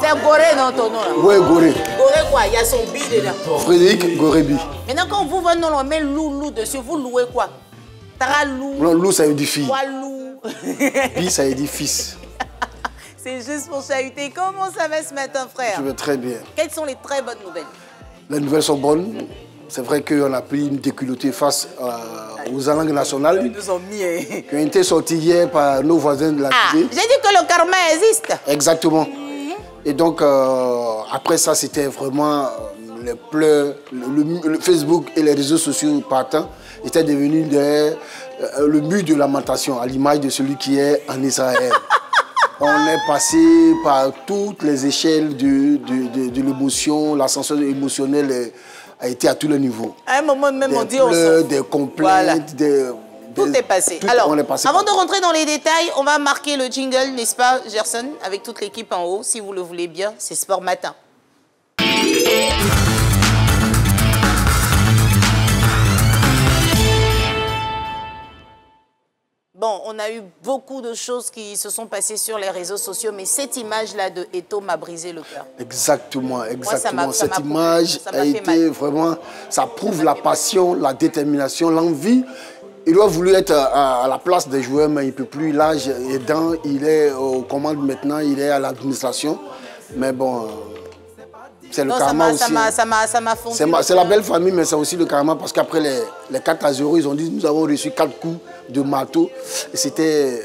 C'est Goré, non, ton nom là? Oui, Goré. Goré quoi? Il y a son bi dedans. Frédéric Gorébi. Maintenant, quand vous venez, on met loup dessus. Vous louez quoi? Tara loup. Non, loup, ça veut dire fille. Quoi loup? Bi, ça veut dire fils. C'est juste pour chahuter. Comment ça va ce matin, frère? Je vais très bien. Quelles sont les très bonnes nouvelles? Les nouvelles sont bonnes. C'est vrai qu'on a pris une déculottée face aux langues nationales. Ils nous ont mis. Qui ont été sortis hier par nos voisins de la Guinée. J'ai dit que le karma existe. Exactement. Et donc, après ça, c'était vraiment les pleurs. Le Facebook et les réseaux sociaux partant étaient devenus le mur de lamentation, à l'image de celui qui est en Israël. On est passé par toutes les échelles de l'émotion, l'ascension émotionnelle a été à tous les niveaux. À un moment même, on dit des complaintes, voilà. Tout est passé. Alors, avant de rentrer dans les détails, on va marquer le jingle, n'est-ce pas, Gerson, avec toute l'équipe en haut, si vous le voulez bien. C'est Sport Matin. Bon, on a eu beaucoup de choses qui se sont passées sur les réseaux sociaux, mais cette image-là de Eto'o m'a brisé le cœur. Exactement, exactement. Moi, cette image a été vraiment... Ça prouve la passion, la détermination, l'envie. Il aurait voulu être à la place des joueurs, mais il ne peut plus. L'âge aidant, il est aux commandes maintenant, il est à l'administration. Mais bon... C'est le karma aussi. Ça m'a fondu. C'est la belle famille, mais c'est aussi le karma parce qu'après les 4-0, ils ont dit nous avons reçu 4 coups de marteau. Et c'était.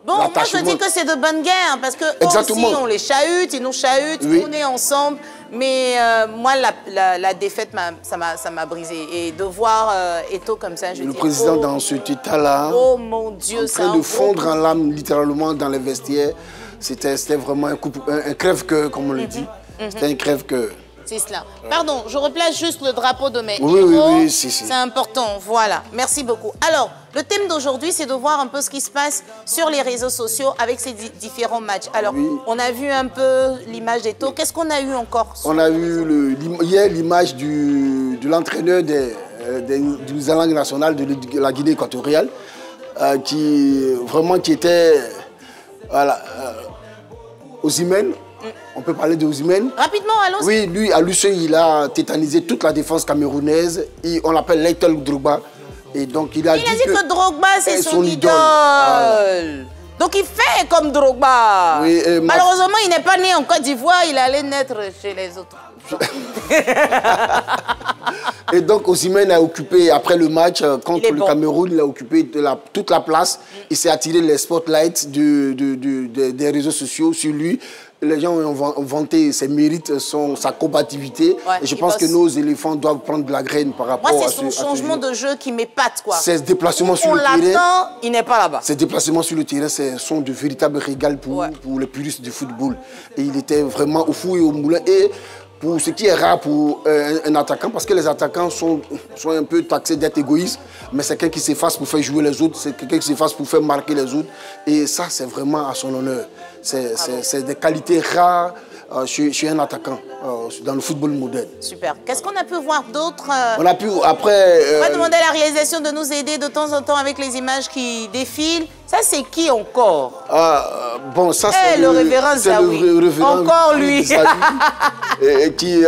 Bon, moi je dis que c'est de bonne guerre parce que aussi on les chahute, ils nous chahutent, oui. On est ensemble. Mais moi, la défaite, ça m'a brisé. Et de voir Eto'o comme ça, je dis. Le président dans cet état-là. Oh mon Dieu, ça. En train de fondre en larmes littéralement dans les vestiaires. C'était vraiment un crève-cœur, comme on le dit. C'était un crève-cœur. C'est cela. Pardon, je replace juste le drapeau de mes héros. Oui, si. C'est important, voilà. Merci beaucoup. Alors, le thème d'aujourd'hui, c'est de voir un peu ce qui se passe sur les réseaux sociaux avec ces différents matchs. Alors, on a vu un peu l'image d'Eto'o. Qu'est-ce qu'on a eu encore? On a eu hier l'image de l'entraîneur du langue nationale de la Guinée équatoriale qui était Osimhen. On peut parler de Osimhen. Rapidement, allons-y. Oui, lui, à lui seul, il a tétanisé toute la défense camerounaise. On l'appelle Little Drogba. Et donc, il a dit que Drogba, c'est son idole. Donc, il fait comme Drogba. Oui, malheureusement, il n'est pas né en Côte d'Ivoire. Il allait naître chez les autres. Et donc, Osimhen a occupé, après le match contre le Cameroun, il a occupé toute la place. Il s'est attiré les spotlights des réseaux sociaux sur lui. Les gens ont vanté ses mérites, sa combativité. Ouais, et je pense que nos éléphants doivent prendre de la graine par rapport à ce c'est son changement de jeu qui m'épate, quoi. Ses déplacements sur le terrain. On l'attend, il n'est pas là-bas. Ses déplacements sur le terrain sont de véritables régals pour les puristes du football. Et il était vraiment au fou et au moulin. Et pour ce qui est rare pour un attaquant, parce que les attaquants sont un peu taxés d'être égoïstes, mais c'est quelqu'un qui s'efface pour faire jouer les autres, c'est quelqu'un qui s'efface pour faire marquer les autres. Et ça, c'est vraiment à son honneur. C'est des qualités rares chez un attaquant dans le football moderne. Super. Qu'est-ce qu'on a pu voir d'autre? On a pu, après... On va demander à la réalisation de nous aider de temps en temps avec les images qui défilent. Ça, c'est qui encore? Bon, ça, c'est le révérend Zawi. Encore lui. Et qui,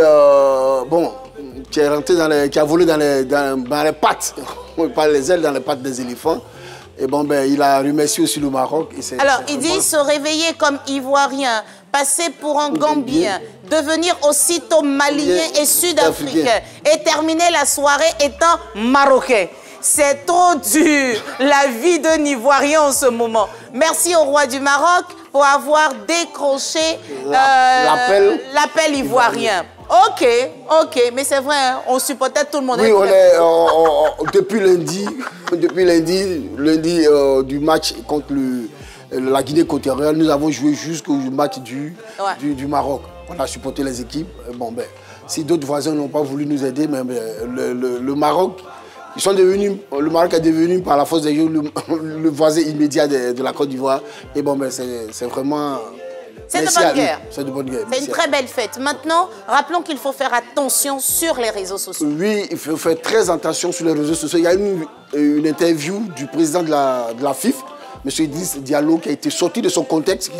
qui est rentré qui a volé dans les pattes, pas les ailes, dans les pattes des éléphants. Et bon, il a remercié aussi le Maroc. Alors, il dit se réveiller comme Ivoirien, passer pour un Gambien, devenir aussitôt Malien et Sud-Africain et terminer la soirée étant Marocain. C'est trop dur, la vie d'un Ivoirien en ce moment. Merci au roi du Maroc pour avoir décroché l'appel ivoirien. Ok, mais c'est vrai, hein, on supportait tout le monde. Oui, depuis lundi du match contre la Guinée équatoriale, nous avons joué jusqu'au match du Maroc. On a supporté les équipes. Bon, si d'autres voisins n'ont pas voulu nous aider, mais le Maroc, le Maroc est devenu par la force des jeux le voisin immédiat de la Côte d'Ivoire. Et bon, c'est vraiment... C'est de bonne guerre. C'est de bonne guerre. C'est une très belle fête. Maintenant, rappelons qu'il faut faire attention sur les réseaux sociaux. Oui, il faut faire très attention sur les réseaux sociaux. Il y a une interview du président de la FIFA, M. Idriss Diallo, qui a été sorti de son contexte,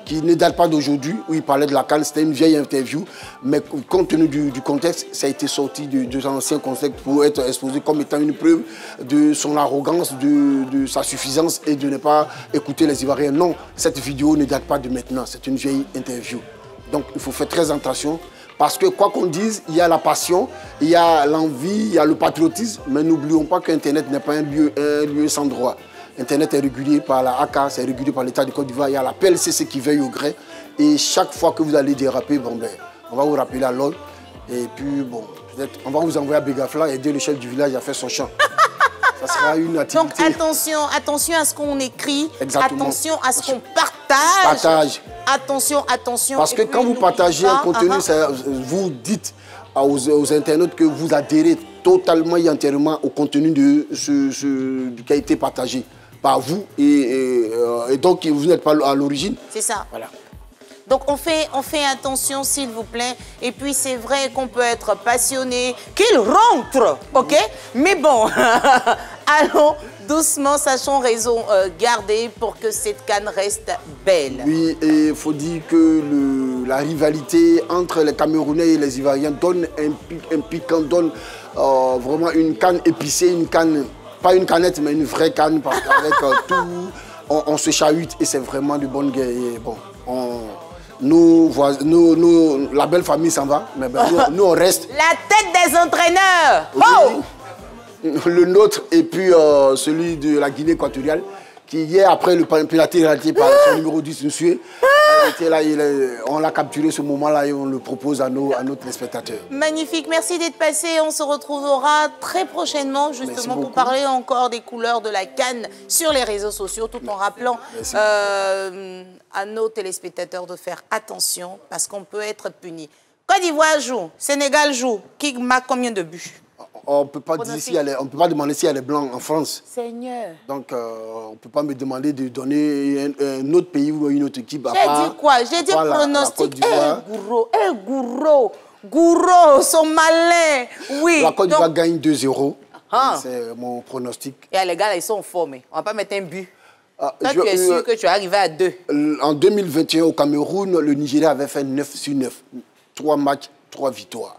qui ne date pas d'aujourd'hui, où il parlait de la CAN. C'était une vieille interview, mais compte tenu du contexte, ça a été sorti de son ancien contexte pour être exposé comme étant une preuve de son arrogance, de sa suffisance et de ne pas écouter les Ivoiriens. Non, cette vidéo ne date pas de maintenant, c'est une vieille interview. Donc il faut faire très attention. Parce que quoi qu'on dise, il y a la passion, il y a l'envie, il y a le patriotisme, mais n'oublions pas qu'Internet n'est pas un lieu sans droit. Internet est régulé par la ACA, c'est régulé par l'État de Côte d'Ivoire, il y a la PLCC qui veille au gré. Et chaque fois que vous allez déraper, bon ben, on va vous rappeler à l'ordre. Et puis bon, peut-être on va vous envoyer à Begafla et aider le chef du village à faire son chant. Ça sera une activité. Donc attention à ce qu'on écrit, exactement. Attention à ce qu'on partage. Attention. Parce que quand vous partagez un contenu, vous dites aux internautes que vous adhérez totalement et entièrement au contenu qui a été partagé par vous. Et donc, vous n'êtes pas à l'origine. C'est ça. Voilà. Donc on fait attention s'il vous plaît. Et puis c'est vrai qu'on peut être passionné, qu'il rentre, ok? Mais bon, allons doucement, sachons raison garder pour que cette CAN reste belle. Oui, et il faut dire que la rivalité entre les Camerounais et les Ivoiriens donne un piquant, donne vraiment une CAN épicée, une CAN, pas une canette, mais une vraie CAN, parce qu'avec tout, on se chahute et c'est vraiment de bonnes guerres. Et bon, la belle famille s'en va, mais ben, nous on reste. La tête des entraîneurs. Oh! Le nôtre et puis celui de la Guinée équatoriale, qui hier, après le penalty raté par son numéro 10, monsieur, on l'a capturé ce moment-là et on le propose à nos téléspectateurs. Magnifique, merci d'être passé. On se retrouvera très prochainement justement pour parler encore des couleurs de la CAN sur les réseaux sociaux, tout en rappelant à nos téléspectateurs de faire attention parce qu'on peut être puni. Côte d'Ivoire joue, Sénégal joue, qui marque combien de buts? On ne peut pas demander s'il y a les Blancs en France. Seigneur. Donc, on ne peut pas me demander de donner un autre pays ou une autre équipe. J'ai dit quoi? J'ai dit pronostic. Gouro, son malin. Oui. La Côte d'Ivoire gagne 2-0. C'est mon pronostic. Et les gars, là, ils sont formés. On ne va pas mettre un but. Toi, tu es sûr que tu es arrivé à 2. En 2021, au Cameroun, le Nigeria avait fait 9 sur 9. 3 matchs, 3 victoires.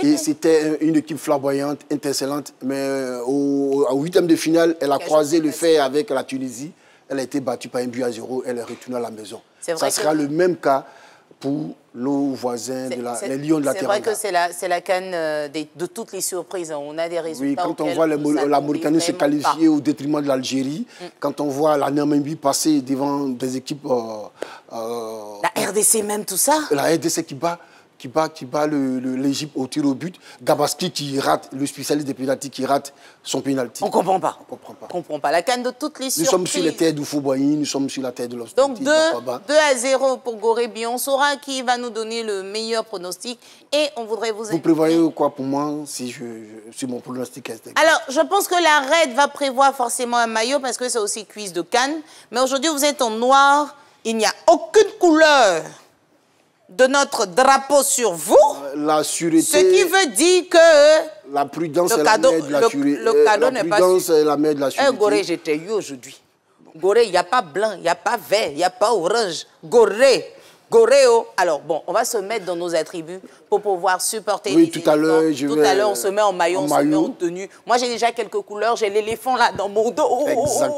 Et c'était une équipe flamboyante, excellente. Mais au 8e de finale, elle a croisé le fer avec la Tunisie. Elle a été battue par 1-0. Elle est retournée à la maison. Ça sera le même cas pour nos voisins, les Lions de la Teranga. C'est vrai que c'est la CAN de toutes les surprises. On a des résultats. Oui, quand on voit la Mauritanie se qualifier au détriment de l'Algérie, quand on voit la Namibie passer devant des équipes... la RDC même, tout ça. La RDC qui bat l'Égypte au tir au but. Gabaski qui rate, le spécialiste des pénaltys qui rate son pénalty. On ne comprend pas. On comprend pas. On comprend pas. La CAN de toutes les surprises. Nous sommes sur les terres d'Oufouboyi, nous sommes sur la terre de l'Obstinité. Donc 2-0 pour Gorébi. On saura qui va nous donner le meilleur pronostic. Et on voudrait vous... Vous prévoyez quoi pour moi si mon pronostic est... Alors, je pense que la RED va prévoir forcément un maillot parce que c'est aussi cuisse de CAN. Mais aujourd'hui, vous êtes en noir. Il n'y a aucune couleur de notre drapeau sur vous, la sûreté, ce qui veut dire que la prudence est la mère de la sûreté. Le cadeau n'est pas la mère de la sûreté. Gorée, j'étais eu aujourd'hui. Gorée, il n'y a pas blanc, il n'y a pas vert, il n'y a pas orange. Gorée, oh. Alors bon, on va se mettre dans nos attributs pour pouvoir supporter. Oui, tout à l'heure, on se met en maillot, on se met en tenue. Moi, j'ai déjà quelques couleurs, j'ai l'éléphant là dans mon dos. Exact.